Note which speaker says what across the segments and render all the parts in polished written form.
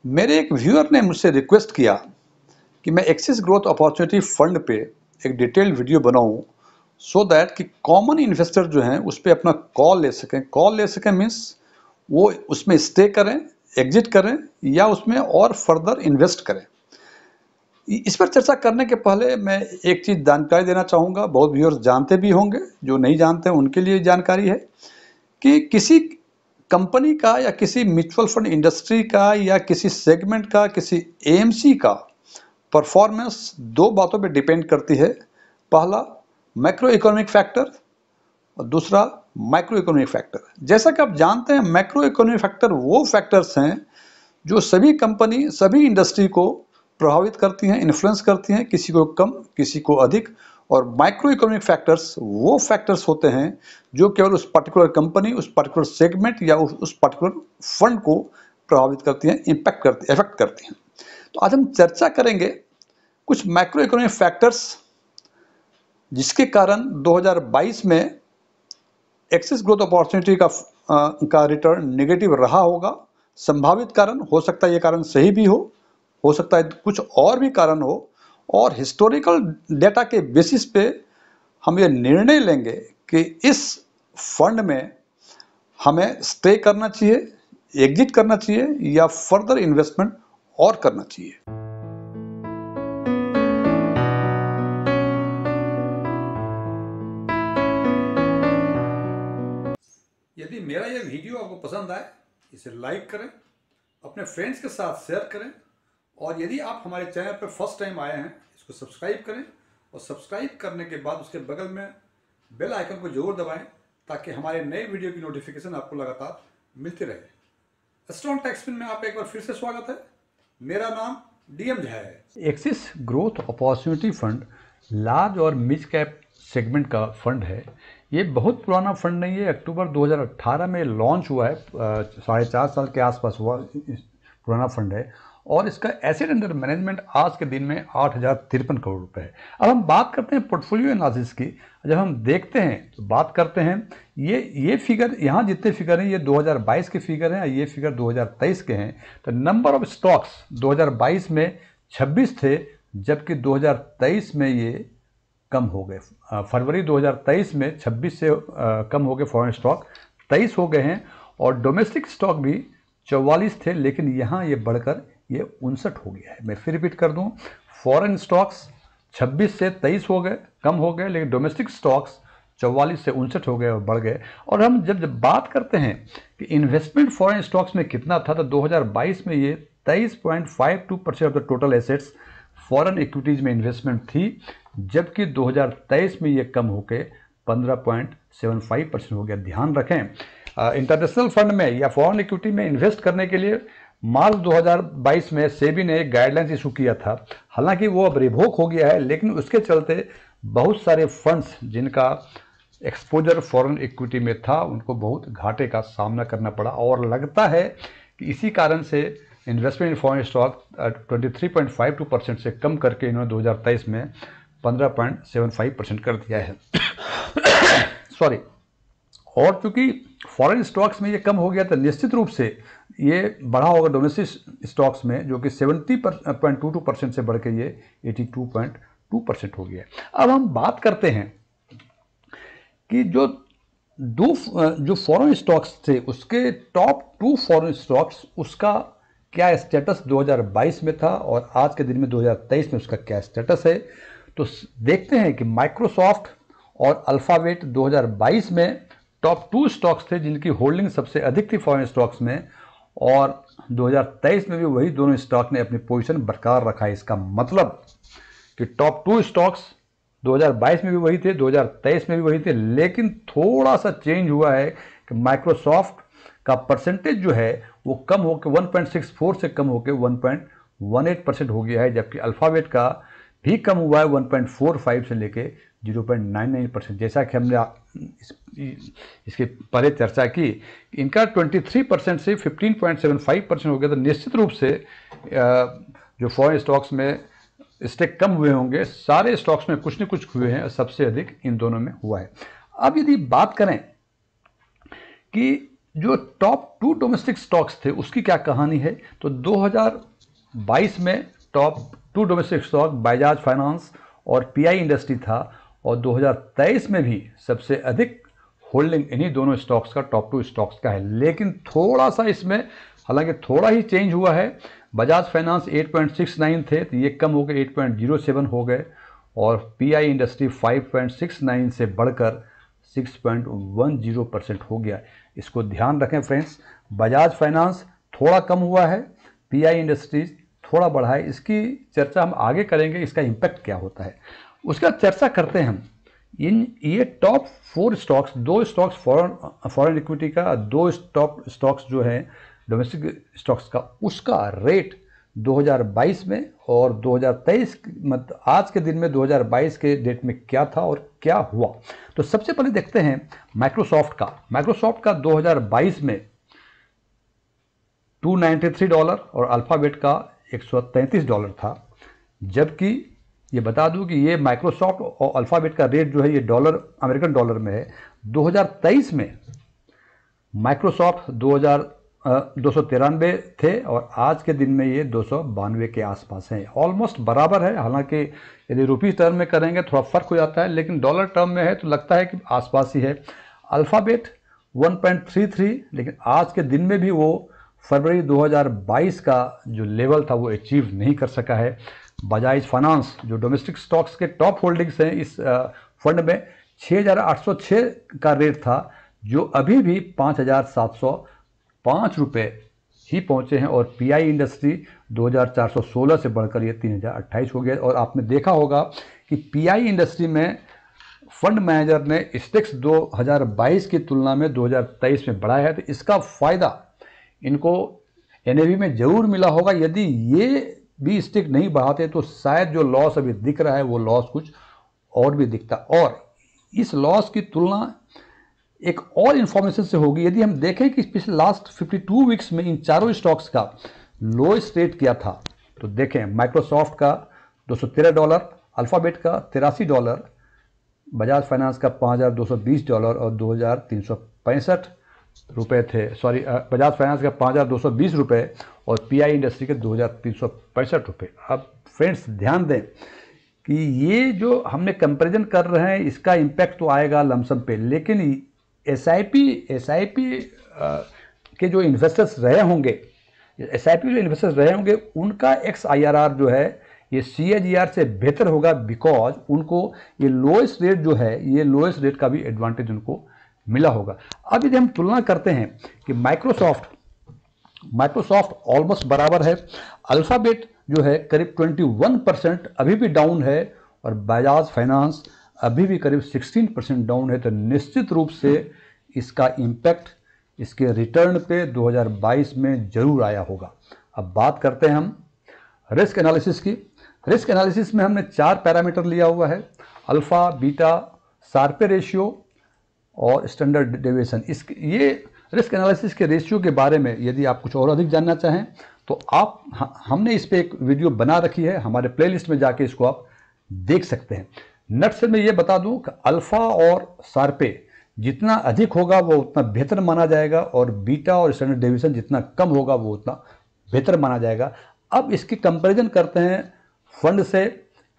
Speaker 1: मेरे एक व्यूअर ने मुझसे रिक्वेस्ट किया कि मैं एक्सिस ग्रोथ अपॉर्चुनिटी फंड पे एक डिटेल्ड वीडियो बनाऊं सो दैट कि कॉमन इन्वेस्टर जो हैं उस पे अपना कॉल ले सकें मीन्स वो उसमें स्टे करें, एग्जिट करें या उसमें और फर्दर इन्वेस्ट करें। इस पर चर्चा करने के पहले मैं एक चीज़ जानकारी देना चाहूँगा, बहुत व्यूअर्स जानते भी होंगे, जो नहीं जानते हैं उनके लिए जानकारी है कि किसी कंपनी का या किसी म्यूचुअल फंड इंडस्ट्री का या किसी सेगमेंट का, किसी एएमसी का परफॉर्मेंस दो बातों पे डिपेंड करती है। पहला मैक्रो इकोनॉमिक फैक्टर और दूसरा माइक्रो इकोनॉमिक फैक्टर। जैसा कि आप जानते हैं, मैक्रो इकोनॉमिक फैक्टर वो फैक्टर्स हैं जो सभी कंपनी, सभी इंडस्ट्री को प्रभावित करती हैं, इन्फ्लुएंस करती हैं, किसी को कम, किसी को अधिक। और माइक्रो इकोनॉमिक फैक्टर्स वो फैक्टर्स होते हैं जो केवल उस पर्टिकुलर कंपनी, उस पर्टिकुलर सेगमेंट या उस पर्टिकुलर फंड को प्रभावित करती हैं, इफेक्ट करती हैं। तो आज हम चर्चा करेंगे कुछ मैक्रो इकोनॉमिक फैक्टर्स जिसके कारण 2022 में एक्सिस ग्रोथ अपॉर्चुनिटी का रिटर्न नेगेटिव रहा होगा। संभावित कारण हो सकता है, ये कारण सही भी हो सकता है कुछ और भी कारण हो। और हिस्टोरिकल डेटा के बेसिस पे हम ये निर्णय लेंगे कि इस फंड में हमें स्टे करना चाहिए, एग्जिट करना चाहिए या फर्दर इन्वेस्टमेंट और करना चाहिए। यदि मेरा यह वीडियो आपको पसंद आए, इसे लाइक करें, अपने फ्रेंड्स के साथ शेयर करें और यदि आप हमारे चैनल पर फर्स्ट टाइम आए हैं, इसको सब्सक्राइब करें और सब्सक्राइब करने के बाद उसके बगल में बेल आइकन को जरूर दबाएं ताकि हमारे नए वीडियो की नोटिफिकेशन आपको लगातार मिलती रहे। स्ट्रॉन्ग टैक्सपिन में आप एक बार फिर से स्वागत है। मेरा नाम डीएम झा है। Axis growth opportunity fund large और मिड कैप सेगमेंट का फंड है। ये बहुत पुराना फंड नहीं है, अक्टूबर 2018 में लॉन्च हुआ है, 4.5 साल के आसपास हुआ पुराना फंड है। और इसका एसेट अंडर मैनेजमेंट आज के दिन में 8,053 करोड़ रुपए है। अब हम बात करते हैं पोर्टफोलियो एनालिसिस की। जब हम देखते हैं तो बात करते हैं, ये फिगर, यहाँ जितने फिगर हैं ये 2022 के फिगर हैं, ये फिगर 2023 के हैं। तो नंबर ऑफ स्टॉक्स 2022 में 26 थे, जबकि 2023 में ये कम हो गए। फरवरी 2023 में 26 से कम हो गए फॉरेन स्टॉक, 23 हो गए हैं। और डोमेस्टिक स्टॉक भी 44 थे, लेकिन यहाँ ये बढ़कर ये 59 हो गया है। मैं फिर रिपीट कर दूं, फॉरेन स्टॉक्स 26 से 23 हो गए, कम हो गए, लेकिन डोमेस्टिक स्टॉक्स 44 से 59 हो गए और बढ़ गए। और हम जब बात करते हैं कि इन्वेस्टमेंट फॉरेन स्टॉक्स में कितना था, तो 2022 में ये 23.52% of the total assets foreign equities में इन्वेस्टमेंट थी, जबकि 2023 में ये कम होकर 15.75% हो गया। ध्यान रखें, इंटरनेशनल फंड में या फॉरेन इक्विटी में इन्वेस्ट करने के लिए मार्च 2022 में सेबी ने एक गाइडलाइंस इशू किया था। हालांकि वो अब रिवोक हो गया है, लेकिन उसके चलते बहुत सारे फंड्स जिनका एक्सपोजर फॉरेन इक्विटी में था, उनको बहुत घाटे का सामना करना पड़ा। और लगता है कि इसी कारण से इन्वेस्टमेंट इन फॉरेन स्टॉक 23.52% से कम करके इन्होंने 2023 में 15.75% कर दिया है। सॉरी। और चूंकि फॉरेन स्टॉक्स में ये कम हो गया, तो निश्चित रूप से ये बढ़ा होगा डोमेस्टिक स्टॉक्स में, जो कि 70.22% से बढ़ के ये 82.2% हो गया। अब हम बात करते हैं कि जो फॉरेन स्टॉक्स थे, उसके टॉप 2 फॉरेन स्टॉक्स, उसका क्या स्टेटस 2022 में था और आज के दिन में 2023 में उसका क्या स्टेटस है। तो देखते हैं कि माइक्रोसॉफ्ट और अल्फाबेट 2022 में टॉप 2 स्टॉक्स थे जिनकी होल्डिंग सबसे अधिक थी फॉरेन स्टॉक्स में, और 2023 में भी वही दोनों स्टॉक ने अपनी पोजीशन बरकरार रखा है। इसका मतलब कि टॉप 2 स्टॉक्स 2022 में भी वही थे, 2023 में भी वही थे, लेकिन थोड़ा सा चेंज हुआ है कि माइक्रोसॉफ्ट का परसेंटेज जो है वो कम होकर 1.64 से कम होकर 1.18% हो गया है, जबकि अल्फाबेट का भी कम हुआ है 1.45 से लेके 0.99%। जैसा कि हमने इसके पहले चर्चा की, इनका 23% से 15.75% हो गया। तो निश्चित रूप से जो फॉरेन स्टॉक्स में स्टेक कम हुए होंगे, सारे स्टॉक्स में कुछ न कुछ हुए हैं, सबसे अधिक इन दोनों में हुआ है। अब यदि बात करें कि जो टॉप 2 डोमेस्टिक स्टॉक्स थे उसकी क्या कहानी है, तो 2022 में top 2 domestic stock Bajaj finance और पीआई इंडस्ट्री था, और 2023 में भी सबसे अधिक होल्डिंग इन्हीं दोनों स्टॉक्स का, टॉप 2 स्टॉक्स का है। लेकिन थोड़ा सा इसमें, हालांकि थोड़ा ही चेंज हुआ है। बजाज फाइनेंस 8.69 थे तो ये कम हो गए 8.07 हो गए, और पीआई इंडस्ट्री 5.69 से बढ़कर 6.10% हो गया। इसको ध्यान रखें फ्रेंड्स, बजाज फाइनेंस थोड़ा कम हुआ है, पीआई इंडस्ट्रीज थोड़ा बढ़ा है। इसकी चर्चा हम आगे करेंगे, इसका इम्पैक्ट क्या होता है उसका चर्चा करते हैं हम। ये top 4 stocks, 2 stocks foreign equity का, 2 टॉप स्टॉक्स जो है डोमेस्टिक स्टॉक्स का, उसका रेट 2022 में और 2023 मतलब आज के दिन में 2022 के डेट में क्या था और क्या हुआ। तो सबसे पहले देखते हैं माइक्रोसॉफ्ट का 2022 में $293 और अल्फाबेट का $133 था। जबकि ये बता दूं कि ये माइक्रोसॉफ्ट और अल्फाबेट का रेट जो है ये डॉलर, अमेरिकन डॉलर में है। 2023 में माइक्रोसॉफ्ट 293 थे और आज के दिन में ये 292 के आसपास हैं, ऑलमोस्ट बराबर है। हालांकि यदि रुपीस टर्म में करेंगे थोड़ा फर्क हो जाता है, लेकिन डॉलर टर्म में है तो लगता है कि आसपास ही है। अल्फाबेट 1.33, लेकिन आज के दिन में भी वो फरवरी 2022 का जो लेवल था वो अचीव नहीं कर सका है। बजाज फाइनेंस जो डोमेस्टिक स्टॉक्स के टॉप होल्डिंग्स हैं इस फंड में 6,806 का रेट था, जो अभी भी 5,705 रुपये ही पहुंचे हैं, और पीआई इंडस्ट्री 2,416 से बढ़कर ये 3,028 हो गया। और आपने देखा होगा कि पीआई इंडस्ट्री में फंड मैनेजर ने स्टेक्स 2022 की तुलना में 2023 में बढ़ाया है, तो इसका फ़ायदा इनको एनएवी में जरूर मिला होगा। यदि ये भी स्टिक नहीं बढ़ाते तो शायद जो लॉस अभी दिख रहा है वो लॉस कुछ और भी दिखता, और इस लॉस की तुलना एक और इंफॉर्मेशन से होगी। यदि हम देखें कि पिछले लास्ट 52 वीक्स में इन चारों स्टॉक्स का लोएस्ट रेट क्या था, तो देखें माइक्रोसॉफ्ट का $213, अल्फाबेट का $83, बजाज फाइनेंस का $5,220 और 2,365 रुपये थे। सॉरी, बजाज फाइनेंस का 5,220 रुपये और पीआई इंडस्ट्री के 2,365 रुपये। अब फ्रेंड्स ध्यान दें कि ये जो हमने कंपैरिजन कर रहे हैं इसका इम्पैक्ट तो आएगा लमसम पे, लेकिन एसआईपी के जो इन्वेस्टर्स रहे होंगे, उनका XIRR जो है ये CAGR से बेहतर होगा, बिकॉज उनको ये लोएस्ट रेट जो है, ये लोएस्ट रेट का भी एडवांटेज उनको मिला होगा। अब यदि हम तुलना करते हैं कि माइक्रोसॉफ्ट ऑलमोस्ट बराबर है, अल्फाबेट जो है करीब 21% अभी भी डाउन है, और बजाज फाइनेंस अभी भी करीब 16% डाउन है, तो निश्चित रूप से इसका इम्पैक्ट इसके रिटर्न पे 2022 में जरूर आया होगा। अब बात करते हैं हम रिस्क एनालिसिस की। रिस्क एनालिसिस में हमने 4 पैरामीटर लिया हुआ है, अल्फा, बीटा, शार्पे रेशियो और स्टैंडर्ड डेविएशन। ये रिस्क एनालिसिस के रेशियो के बारे में यदि आप कुछ और अधिक जानना चाहें तो हमने इस पे एक वीडियो बना रखी है, हमारे प्लेलिस्ट में जाके इसको आप देख सकते हैं। नट से मैं ये बता दूं कि अल्फा और शार्पे जितना अधिक होगा वो उतना बेहतर माना जाएगा, और बीटा और स्टैंडर्ड डेविएशन जितना कम होगा वो उतना बेहतर माना जाएगा। अब इसकी कंपैरिजन करते हैं फंड से,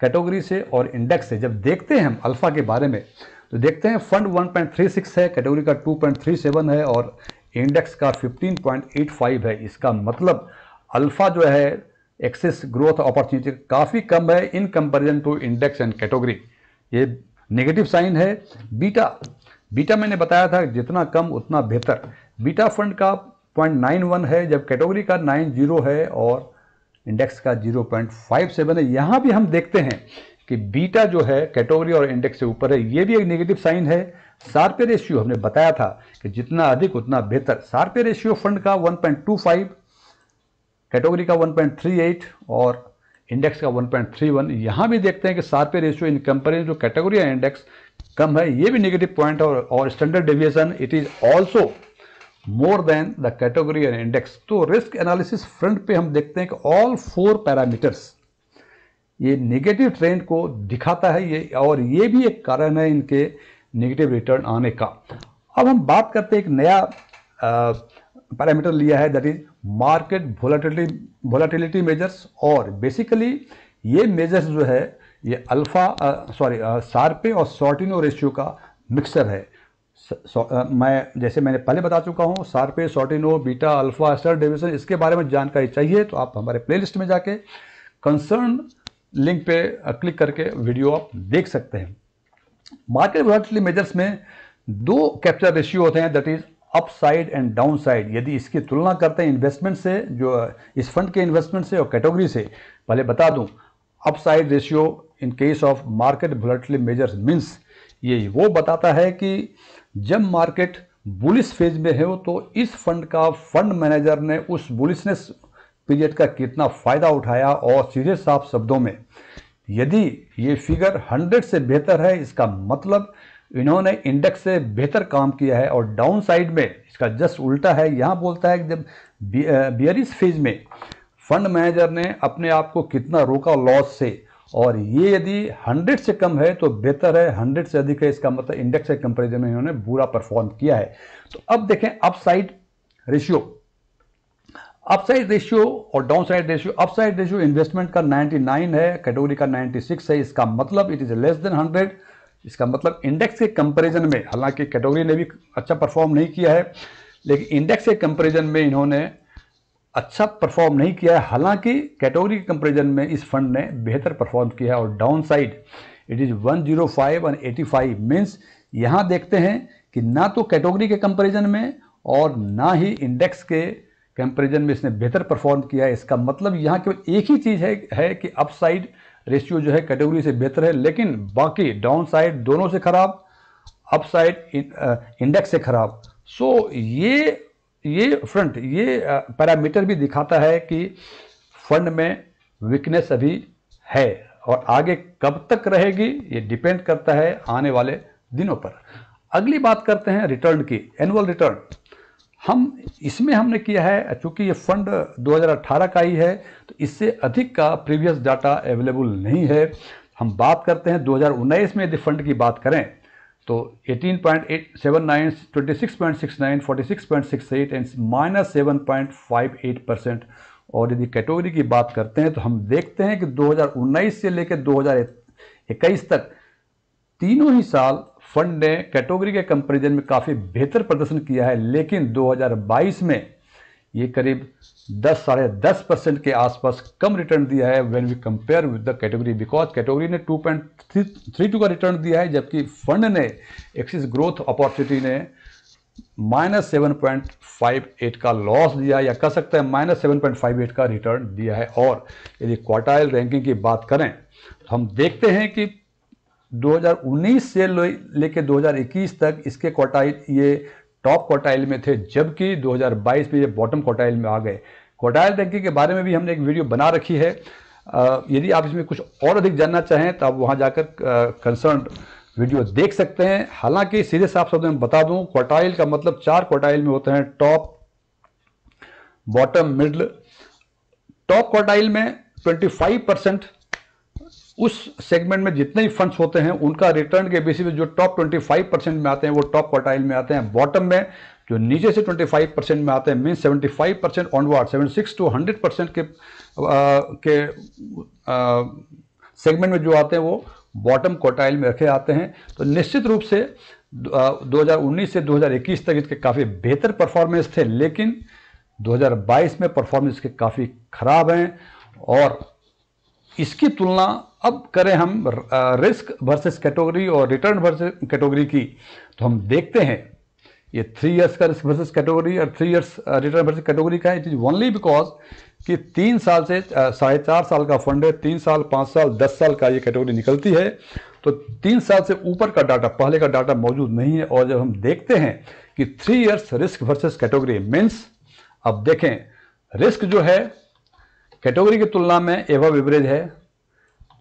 Speaker 1: कैटेगरी से और इंडेक्स से। जब देखते हैं हम अल्फा के बारे में तो देखते हैं फंड 1.36 है, कैटेगरी का 2.37 है और इंडेक्स का 15.85 है। इसका मतलब अल्फा जो है एक्सेस ग्रोथ अपॉर्चुनिटी काफ़ी कम है in comparison to index and category, ये नेगेटिव साइन है। बीटा मैंने बताया था जितना कम उतना बेहतर। बीटा फंड का 0.91 है, जब कैटेगरी का 90 है और इंडेक्स का 0.57 है। यहाँ भी हम देखते हैं कि बीटा जो है कैटेगरी और इंडेक्स से ऊपर है, ये भी एक नेगेटिव साइन है। शार्पे रेशियो हमने बताया था कि जितना अधिक उतना बेहतर। शार्पे रेशियो फंड का 1.25, कैटेगरी का 1.38 और इंडेक्स का 1.31। यहाँ भी देखते हैं कि शार्पे रेशियो इन कंपेरिजन जो कैटेगरी या इंडेक्स कम है, ये भी नेगेटिव पॉइंट है। और standard deviation it is also more than the category and index. तो रिस्क एनालिसिस फ्रंट पे हम देखते हैं कि ऑल 4 पैरामीटर्स ये नेगेटिव ट्रेंड को दिखाता है, ये और ये भी एक कारण है इनके नेगेटिव रिटर्न आने का। अब हम बात करते हैं एक नया पैरामीटर लिया है, that is market volatility measures. और बेसिकली ये मेजर्स जो है ये शार्पे और शॉर्टिनो रेशियो का मिक्सचर है। जैसे मैंने पहले बता चुका हूँ, Sharpe, Sortino, beta, alpha, standard deviation, इसके बारे में जानकारी चाहिए तो आप हमारे प्लेलिस्ट में जाके कंसर्न लिंक पे क्लिक करके वीडियो आप देख सकते हैं। मार्केट वोलेटिलिटी मेजर्स में दो कैप्चर रेशियो होते हैं, that is upside and down side. यदि इसकी तुलना करते हैं इन्वेस्टमेंट से, जो इस फंड के इन्वेस्टमेंट से और कैटेगरी से, पहले बता दूं, upside ratio in case of market volatility measures means ये वो बताता है कि जब मार्केट बुलिश फेज में हो तो इस फंड का फंड मैनेजर ने उस बुलिशनेस पीरियड का कितना फायदा उठाया। और सीधे साफ शब्दों में यदि ये फिगर 100 से बेहतर है, इसका मतलब इन्होंने इंडेक्स से बेहतर काम किया है। और डाउन साइड में इसका जस्ट उल्टा है, यहाँ बोलता है कि जब बियरिश फेज में फंड मैनेजर ने अपने आप को कितना रोका लॉस से, और ये यदि 100 से कम है तो बेहतर है, 100 से अधिक है इसका मतलब इंडेक्स के कंपैरिजन में इन्होंने बुरा परफॉर्म किया है। तो अब देखें अपसाइड रेशियो और down side ratio. Upside ratio investment का 99 है, कैटेगरी का 96 है। इसका मतलब इट इज लेस देन 100। इसका मतलब इंडेक्स के कंपैरिजन में, हालांकि कैटेगरी ने भी अच्छा परफॉर्म नहीं किया है, लेकिन इंडेक्स के कंपैरिजन में इन्होंने अच्छा परफॉर्म नहीं किया है। हालांकि कैटेगरी के कंपैरिजन में इस फंड ने बेहतर परफॉर्म किया है। और डाउन साइड इट इज 105 और 85 मीन्स यहाँ देखते हैं कि ना तो कैटेगरी के कंपैरिजन में और ना ही इंडेक्स के कंपैरिजन में इसने बेहतर परफॉर्म किया है। इसका मतलब यहाँ केवल एक ही चीज़ है कि अपसाइड रेशियो जो है कैटेगरी से बेहतर है, लेकिन बाकी डाउन साइड दोनों से खराब, अपसाइड इंडेक्स से खराब। सो ये पैरामीटर भी दिखाता है कि फंड में वीकनेस अभी है, और आगे कब तक रहेगी ये डिपेंड करता है आने वाले दिनों पर। अगली बात करते हैं रिटर्न की, एनुअल रिटर्न। इसमें हमने किया है, चूंकि ये फंड 2018 का ही है तो इससे अधिक का प्रीवियस डाटा अवेलेबल नहीं है। हम बात करते हैं 2019 में, यदि फंड की बात करें तो 18.79, 26.69, 46.68 एंड -7.58%। और यदि कैटेगरी की बात करते हैं तो हम देखते हैं कि 2019 से लेकर 2021 तक तीनों ही साल फंड ने कैटेगरी के कंपैरिजन में काफ़ी बेहतर प्रदर्शन किया है, लेकिन 2022 में ये करीब 10-10.5% के आसपास कम रिटर्न दिया है when we compare with the category, because category ने 2.32 का रिटर्न दिया है, जबकि फंड ने एक्सिस ग्रोथ अपॉर्चुनिटी ने -7.58 का लॉस दिया, या कह सकते हैं -7.58 का रिटर्न दिया है। और यदि क्वार्टाइल रैंकिंग की बात करें तो हम देखते हैं कि 2019 से लेकर 2021 तक इसके क्वार्टाइल ये टॉप क्वार्टाइल में थे, जबकि 2022 में ये बॉटम क्वार्टाइल में आ गए। क्वार्टाइल रैंकिंग के बारे में भी हमने एक वीडियो बना रखी है, यदि आप इसमें कुछ और अधिक जानना चाहें तो आप वहां जाकर कंसर्न वीडियो देख सकते हैं। हालांकि सीधे साफ शब्दों में बता दूं, क्वार्टाइल का मतलब 4 क्वार्टाइल में होते हैं, top, bottom, middle. Top quartile में 25% उस सेगमेंट में जितने भी फंड्स होते हैं उनका रिटर्न के बेसिस पे जो टॉप 25% में आते हैं वो टॉप क्वार्टाइल में आते हैं। बॉटम में जो नीचे से 25% में आते हैं, मीन 75% ऑनवर्ड, 76 to 100% के सेगमेंट में जो आते हैं वो बॉटम क्वार्टाइल में रखे आते हैं। तो निश्चित रूप से 2019 से 2021 तक इसके काफ़ी बेहतर परफॉर्मेंस थे, लेकिन 2022 में परफॉर्मेंस के काफ़ी खराब हैं। और इसकी तुलना अब करें हम रिस्क वर्सेस कैटेगरी और रिटर्न वर्सेस कैटेगरी की, तो हम देखते हैं ये 3 इयर्स का रिस्क वर्सेस कैटेगरी और 3 इयर्स रिटर्न वर्सेस कैटेगरी का है। इट इज ओनली बिकॉज कि 3 साल से 4.5 साल का फंड है, 3 साल, 5 साल, 10 साल का ये कैटेगरी निकलती है, तो 3 साल से ऊपर का डाटा, पहले का डाटा मौजूद नहीं है। और जब हम देखते हैं कि 3 years risk versus category means, अब देखें रिस्क जो है कैटेगरी की तुलना में एबव एवरेज है,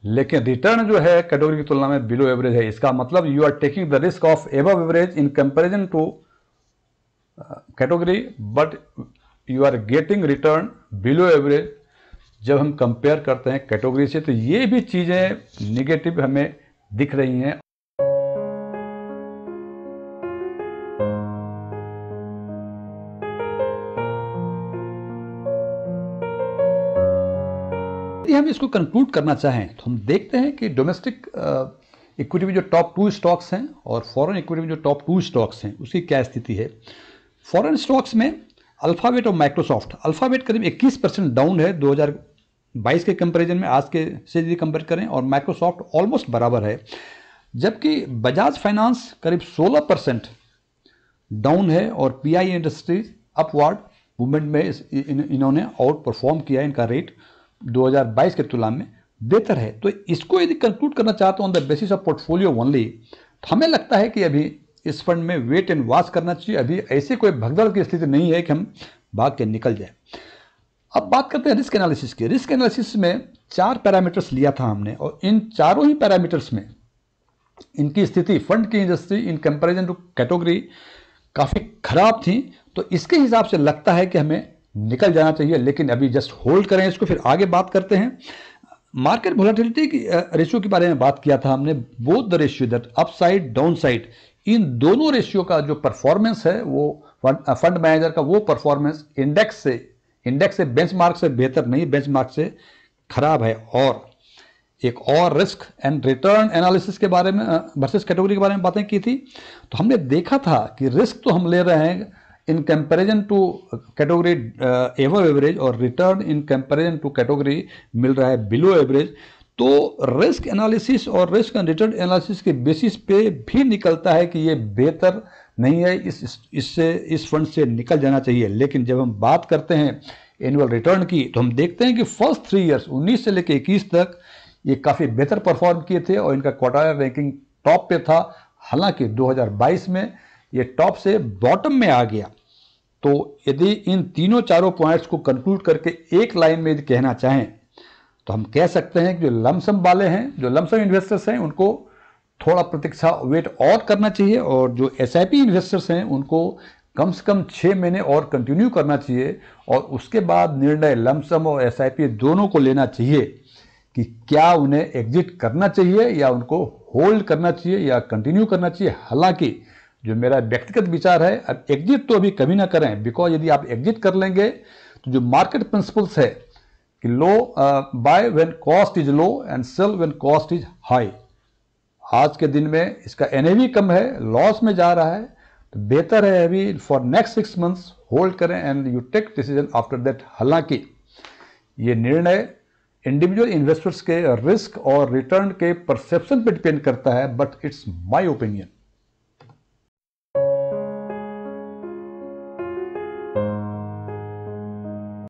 Speaker 1: लेकिन रिटर्न जो है कैटेगरी की तुलना में बिलो एवरेज है। इसका मतलब you are taking the risk of above average in comparison to category, but you are getting return below average जब हम कंपेयर करते हैं कैटेगरी से। तो ये भी चीज़ें निगेटिव हमें दिख रही हैं। यदि हम इसको कंक्लूड करना चाहें तो हम देखते हैं कि डोमेस्टिक इक्विटी में जो टॉप 2 स्टॉक्स हैं और फॉरेन इक्विटी में जो टॉप 2 स्टॉक्स हैं उसकी क्या स्थिति है। फॉरेन स्टॉक्स में अल्फाबेट और माइक्रोसॉफ्ट, अल्फाबेट करीब 21% डाउन है 2022 के कंपैरिजन में, आज के से यदि कंपेयर करें, और माइक्रोसॉफ्ट ऑलमोस्ट बराबर है, जबकि बजाज फाइनेंस करीब 16% डाउन है और पीआई इंडस्ट्रीज अपवार्ड मूवमेंट में इन्होंने आउट परफॉर्म किया, इनका रेट 2022 के तुलना में बेहतर है। तो इसको यदि कंक्लूड करना चाहते हो on the basis of portfolio only, तो हमें लगता है कि अभी इस फंड में वेट एंड वॉच करना चाहिए। अभी ऐसी कोई भगदड़ की स्थिति नहीं है कि हम भाग के निकल जाए। अब बात करते हैं रिस्क एनालिसिस की। रिस्क एनालिसिस में 4 पैरामीटर्स लिया था हमने, और इन चारों ही पैरामीटर्स में इनकी स्थिति, फंड की industry in comparison to category काफ़ी खराब थी। तो इसके हिसाब से लगता है कि हमें निकल जाना चाहिए, लेकिन अभी जस्ट होल्ड करें इसको, फिर आगे बात करते हैं। मार्केट वोलेटिलिटी की रेशियो के बारे में बात किया था हमने। Both the ratio that upside down side, इन दोनों रेशियो का जो परफॉर्मेंस है वो फंड मैनेजर का वो परफॉर्मेंस इंडेक्स से बेंचमार्क से बेहतर नहीं, बेंचमार्क से खराब है। और एक और रिस्क एंड रिटर्न एनालिसिस के बारे में वर्सेस कैटेगरी के बारे में बातें की थी। तो हमने देखा था कि रिस्क तो हम ले रहे हैं in comparison to category above average, और return in comparison to category मिल रहा है बिलो एवरेज। तो रिस्क एनालिसिस और रिस्क एंड रिटर्न एनालिसिस के बेसिस पे भी निकलता है कि ये बेहतर नहीं है, इस फंड से निकल जाना चाहिए। लेकिन जब हम बात करते हैं एनुअल रिटर्न की, तो हम देखते हैं कि फर्स्ट 3 ईयर्स 19 से लेकर 21 तक ये काफ़ी बेहतर परफॉर्म किए थे और इनका क्वार्टर रैंकिंग टॉप पे था। हालांकि 2022 में ये टॉप से बॉटम में आ गया। तो यदि इन तीनों चारों पॉइंट्स को कंक्लूड करके एक लाइन में यदि कहना चाहें, तो हम कह सकते हैं कि जो लमसम वाले हैं, जो लमसम इन्वेस्टर्स हैं, उनको थोड़ा प्रतीक्षा वेट और करना चाहिए, और जो एसआईपी इन्वेस्टर्स हैं उनको कम से कम 6 महीने और कंटिन्यू करना चाहिए, और उसके बाद निर्णय लमसम और एसआईपी दोनों को लेना चाहिए कि क्या उन्हें एग्जिट करना चाहिए या उनको होल्ड करना चाहिए या कंटिन्यू करना चाहिए। हालांकि जो मेरा व्यक्तिगत विचार है, अब एग्जिट तो अभी कभी ना करें, बिकॉज यदि आप एग्जिट कर लेंगे तो जो मार्केट प्रिंसिपल्स है कि low buy when cost is low and sell when cost is high, आज के दिन में इसका एनएवी कम है, लॉस में जा रहा है, तो बेहतर है अभी फॉर नेक्स्ट 6 मंथ्स होल्ड करें and you take decision after that. हालांकि ये निर्णय इंडिविजुअल इन्वेस्टर्स के रिस्क और रिटर्न के परसेप्शन पे डिपेंड करता है, बट इट्स माय ओपिनियन।